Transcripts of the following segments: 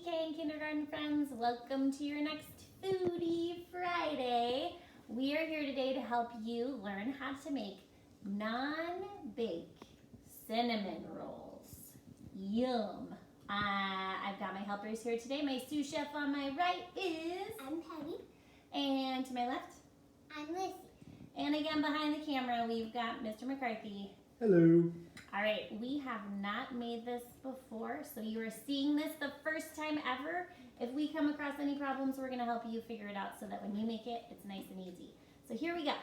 TK and kindergarten friends. Welcome to your next Foodie Friday. We are here today to help you learn how to make non-bake cinnamon rolls. Yum! I've got my helpers here today. My sous chef on my right is... I'm Penny. And to my left? I'm Lizzie. And again behind the camera we've got Mr. McCarthy. Hello. All right, we have not made this before, so you are seeing this the first time ever. If we come across any problems, we're gonna help you figure it out so that when you make it, it's nice and easy. So here we go.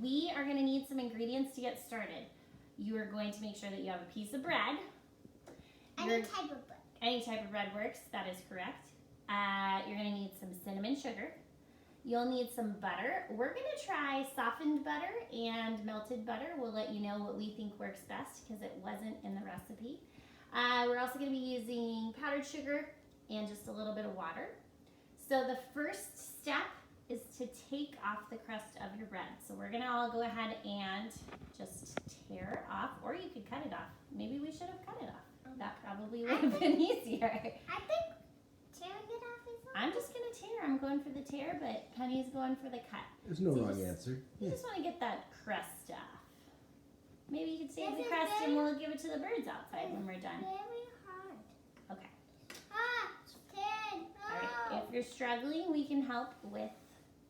We are gonna need some ingredients to get started. You are going to make sure that you have a piece of bread. Any type of bread. Any type of bread works, that is correct. You're gonna need some cinnamon sugar. You'll need some butter. We're gonna try softened butter and melted butter. We'll let you know what we think works best because it wasn't in the recipe. We're also gonna be using powdered sugar and just a little bit of water. So the first step is to take off the crust of your bread. So we're gonna all go ahead and just tear it off, or you could cut it off. Maybe we should have cut it off. That probably would have been easier. I think tearing it off is I'm just gonna tear. I'm going for the tear, but Penny's going for the cut. There's no So wrong answer. You just want to get that crust off. Maybe you could save This the is crust and very- we'll give it to the birds outside when we're done. very hard. Okay. Ted, All right. no. If you're struggling, we can help with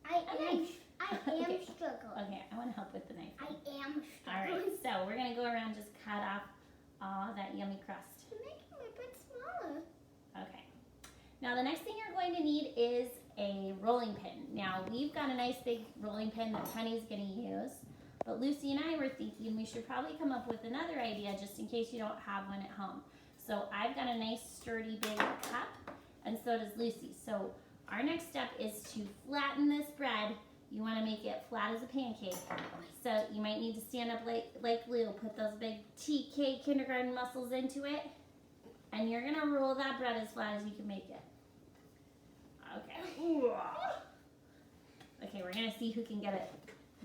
I a am. knife. I am Okay. struggling. Okay, I want to help with the knife. I am All right. struggling. So we're gonna go around just cut off all that yummy crust. You're making my bread smaller. Okay. Now the next thing you're going to need is a rolling pin. Now we've got a nice big rolling pin that Penny's going to use, but Lucy and I were thinking we should probably come up with another idea just in case you don't have one at home. So I've got a nice sturdy big cup, and so does Lucy. So our next step is to flatten this bread. You want to make it flat as a pancake. So you might need to stand up like Lou, put those big TK kindergarten muscles into it, and you're gonna roll that bread as flat as you can make it. Okay. Okay, we're gonna see who can get it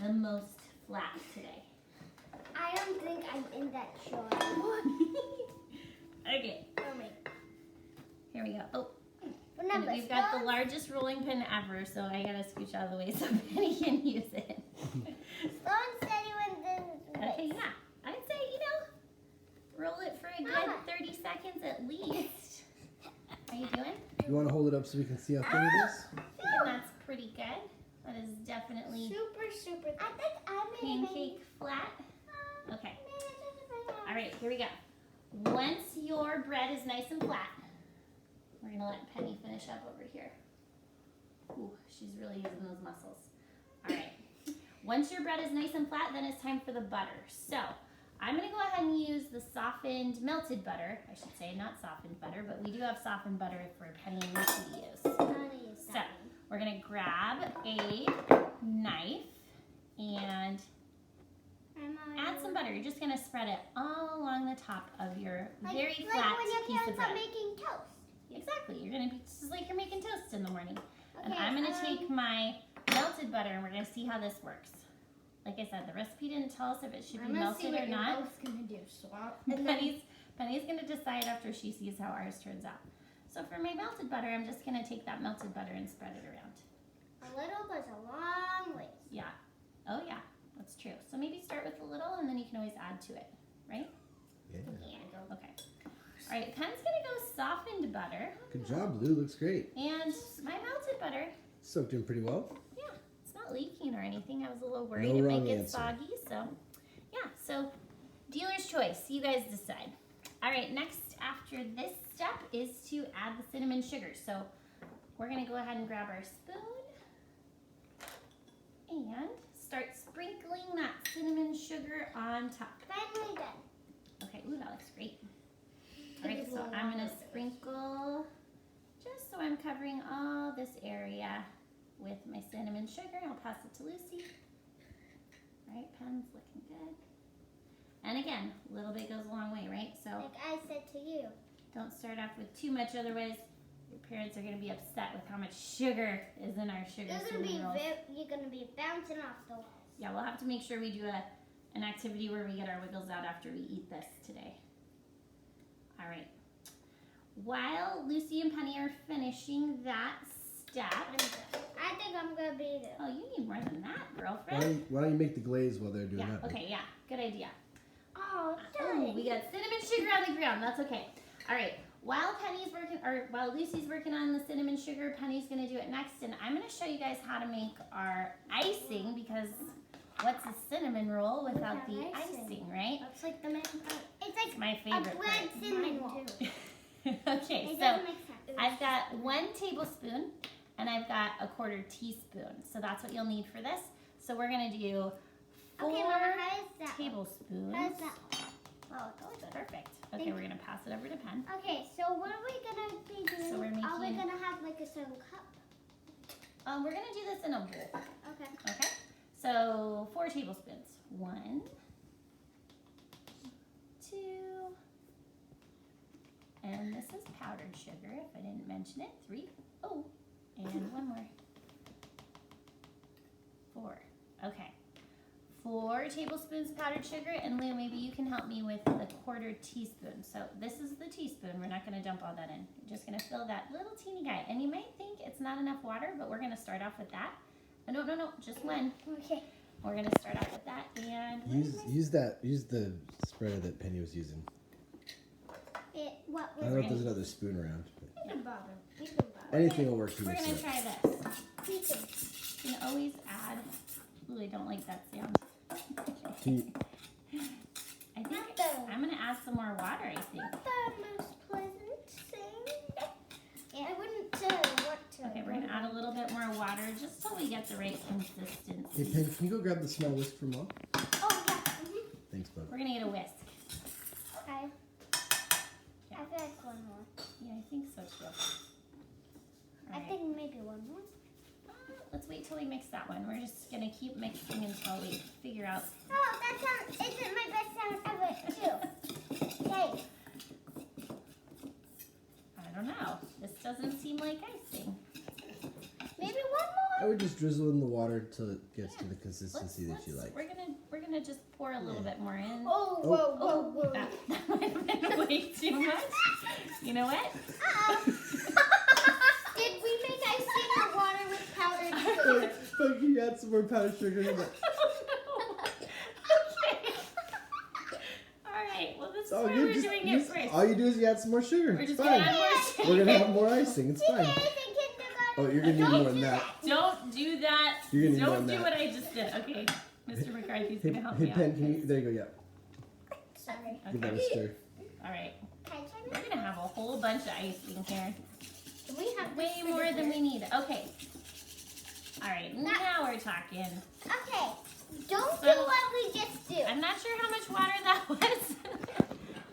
the most flat today. I don't think I'm in that show. Okay, For me. here we go. Oh, Remember, and we've got the stones- largest rolling pin ever, so I gotta scooch out of the way so Penny can use it. Stone steady when this Okay, yeah. I'd say, roll it for a good Mama. 30 seconds at least. How you doing? You want to hold it up so we can see how thin it is? I think that's pretty good. That is definitely super. I think I made pancake flat. Okay. All right, here we go. Once your bread is nice and flat, we're gonna let Penny finish up over here. Ooh, she's really using those muscles. All right. Once your bread is nice and flat, then it's time for the butter. So I'm gonna go ahead and use the softened melted butter. I should say not softened butter, but we do have softened butter for Penny and Lucy to use. So we're gonna grab a knife and add some butter. You're just gonna spread it all along the top of your very flat when your piece of parents are bread. making toast. Exactly. You're gonna be just like you're making toast in the morning. And Okay, I'm gonna take my melted butter and we're gonna see how this works. Like I said, the recipe didn't tell us if it should be melted or not. Gonna do swap. Penny's gonna decide after she sees how ours turns out. So for my melted butter, I'm just gonna take that melted butter and spread it around. A little goes a long ways. Yeah. Oh yeah, that's true. So maybe start with a little and then you can always add to it, right? Yeah. Okay. All right, Pen's gonna go softened butter. Good job, Lou. Looks great. And my melted butter, Soaked in pretty well. yeah, it's not leaking or anything. I was a little worried No it might wrong get answer. soggy, so yeah, so dealer's choice. You guys decide. All right, next after this step is to add the cinnamon sugar. So we're gonna go ahead and grab our spoon and start sprinkling that cinnamon sugar on top. Finally done. Okay, ooh, that looks great. All right, so I'm gonna sprinkle just so I'm covering all this area with my cinnamon sugar. I'll pass it to Lucy. All right, Pen's looking good. And again, a little bit goes a long way, right? So Like I said to you. don't start off with too much, otherwise your parents are gonna be upset with how much sugar is in our sugar cinnamon rolls. You're gonna be bouncing off the walls. Yeah, we'll have to make sure we do an activity where we get our wiggles out after we eat this today. All right. while Lucy and Penny are finishing that step. I think I'm gonna be there. Oh, you need more than that, girlfriend. Why don't you make the glaze while they're doing Yeah, that? okay, yeah, good idea. Oh, Oh, we got cinnamon sugar on the ground. That's okay. All right. While Lucy's working on the cinnamon sugar, Penny's gonna do it next, and I'm gonna show you guys how to make our icing because what's a cinnamon roll without the icing, right? That's like the main part. It's like My favorite a bread part. cinnamon roll. Okay, It so doesn't make sense. I've got 1 tablespoon and I've got a 1/4 teaspoon. So that's what you'll need for this. So we're gonna do 4 Okay, Mama, how is that? tablespoons. How is that? Oh, good. Perfect. Okay, we're gonna pass it over to Pen. Okay, so what are we gonna be doing? So we're Are we making- gonna have like a certain cup? We're gonna do this in a bowl. Okay. Okay. So 4 tablespoons. 1, 2, and this is powdered sugar. If I didn't mention it, 3. Oh, and 1 more. 4. Okay. 4 tablespoons of powdered sugar, and Lou, maybe you can help me with the 1/4 teaspoon. So this is the teaspoon. We're not going to dump all that in. We're just going to fill that little teeny guy. And you might think it's not enough water, but we're going to start off with that. Oh, no, just 1. Okay. We're going to start off with that, and Use the spreader that Penny was using. What I don't know if there's another spoon around. we can bother. We can bother. Anything will work for we're you. going to try this. We can. You can always add. Ooh, I don't like that sound. Can you, I think I'm going to add some more water, I think. Not the most pleasant thing. Yeah. I wouldn't want to. Okay, we're going to add a little bit more water just so we get the right consistency. hey, Penny, can you go grab the small whisk from Mom? Oh, yeah. Thanks, bud. We're going to get a whisk. Okay. Yeah. I feel like 1 more. Yeah, I think so too. All I right. think maybe 1 more. Let's wait till we mix that one. We're just going to keep mixing until we figure out. Oh, that sound isn't my best sound ever, too. Okay. I don't know. This doesn't seem like icing. Maybe 1 I more. would just drizzle in the water till it gets to the consistency that you like. We're gonna just pour a little bit more in. Oh, Oh. whoa, whoa, whoa. That might have been way too much. You know what? Did we make icing or water with powdered sugar? But can you add some more powdered sugar in that? Okay. All right. Well, this is Oh, why you we're just, doing you it just- first. all you do is you add some more sugar. We're It's just gonna fine. add more sugar. We're gonna have more icing. It's You fine. guys in kindergarten. Oh, you're gonna need more than that. Don't do that. You're gonna need more Don't than do that. what I just did. Okay. Mr. McCarthy's Hey, gonna help hey me Pen, out. can you? There you go. Yeah. Sorry. Give that a Okay. stir. All right. Can I try We're gonna have a whole bunch of icing here. Do we have Way this more for than dessert? we need. Okay. All right. Now we're talking. Okay. Don't do So- what we just do. I'm not sure how much water that was. Let's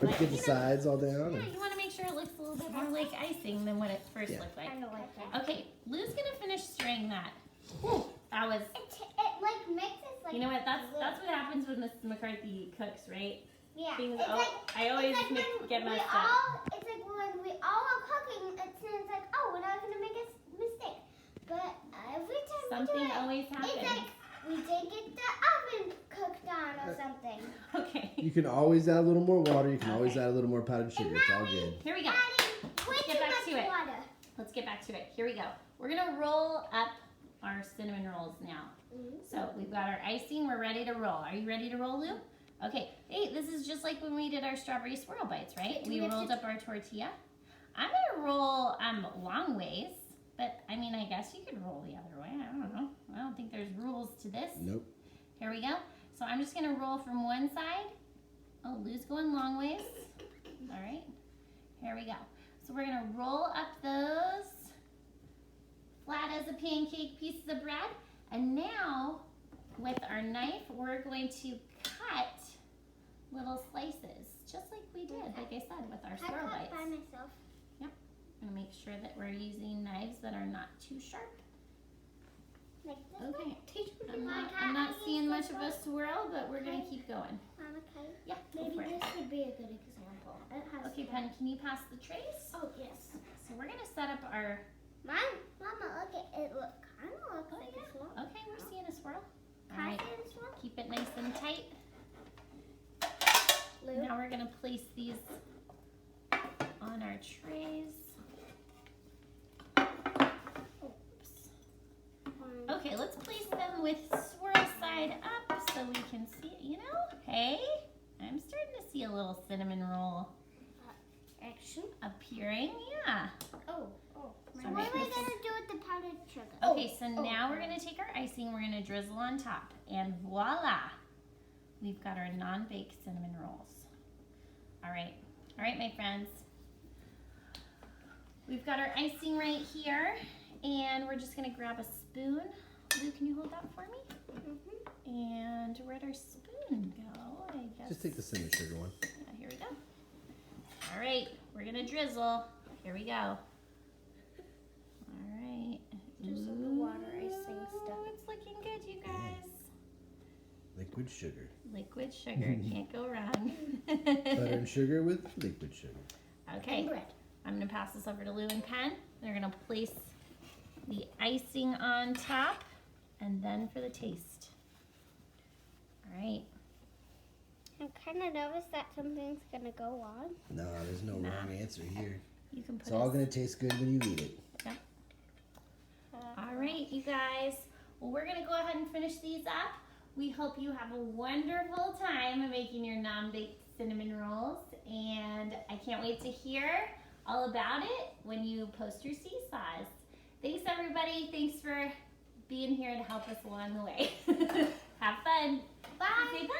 But, get the you know, sides all down. Yeah, and- you want to make sure it looks a little bit more like icing than what it first Yeah. looked like. Kind of like that. Okay, Lou's gonna finish stirring that. Whew, that was. It like mixes like. You know what? That's what happens when Mrs. McCarthy cooks, right? Yeah. Things. It's Oh, like, I always it's like when get we messed up. all, it's like when we all are cooking, it seems like, oh, we're not gonna make a mistake. But every time Something we do it, always it's happens. like we didn't get the oven cooked on or something. Okay. You can always add a little more water. You can always Okay. add a little more powdered sugar. It's all good. Here we go. Adding way Get too back much to it. water. Let's get back to it. Here we go. We're gonna roll up our cinnamon rolls now. So we've got our icing. We're ready to roll. Are you ready to roll, Lou? Okay. Hey, this is just like when we did our strawberry swirl bites, right? Do We we have rolled to- up our tortilla. I'm gonna roll long ways, but I mean, I guess you could roll the other way. I don't know. I don't think there's rules to this. Nope. Here we go. So I'm just gonna roll from one side. Oh, Lou's going long ways. All right. Here we go. So we're gonna roll up those flat as a pancake pieces of bread. And now, with our knife, we're going to cut little slices, just like we did, like I said, with our I swirl cut bites. by myself. And make sure that we're using knives that are not too sharp. Like this Okay. one. Teach me I'm not seeing much of a swirl, but we're gonna keep going. Mama, okay. Yeah, go Maybe for it. this would be a good example. It has Okay, to- Penny, can you pass the trays? Oh yes. So we're gonna set up our. Mine, Mama, look at it. Look, kind of looks Oh like yeah. a swirl. Okay, we're seeing a swirl. All Can I right, see the swirl? keep it nice and tight. Lou? Now we're gonna place these on on our trays. Oops. Okay, let's place them with swirl side up so we can see, hey, I'm starting to see a little cinnamon roll Action. appearing, yeah. Oh. So What am I make this- gonna do with the powdered sugar? Okay, so now we're gonna take our icing, we're gonna drizzle on top, and voila! We've got our non-baked cinnamon rolls. All right, my friends. We've got our icing right here, and we're just gonna grab a spoon. Lou, can you hold that for me? And where'd our spoon go? I guess. Just take the cinnamon sugar one. Yeah, here we go. All right, we're gonna drizzle. Here we go. All right. Drizzle the water icing stuff. It's looking good, you guys. Liquid sugar. Liquid sugar, can't go wrong. Butter and sugar with liquid sugar. Okay, And bread. I'm gonna pass this over to Lou and Pen. They're gonna place the icing on top, and then for the taste. All right. I'm kind of nervous that something's gonna go on. No, there's no wrong answer here. You can put It's all it. gonna taste good when you eat it. All right, you guys. Well, we're gonna go ahead and finish these up. We hope you have a wonderful time making your non-baked cinnamon rolls, and I can't wait to hear all about it when you post your seesaws. Thanks, everybody. Thanks for being here to help us along the way. Have fun. Bye. Say bye.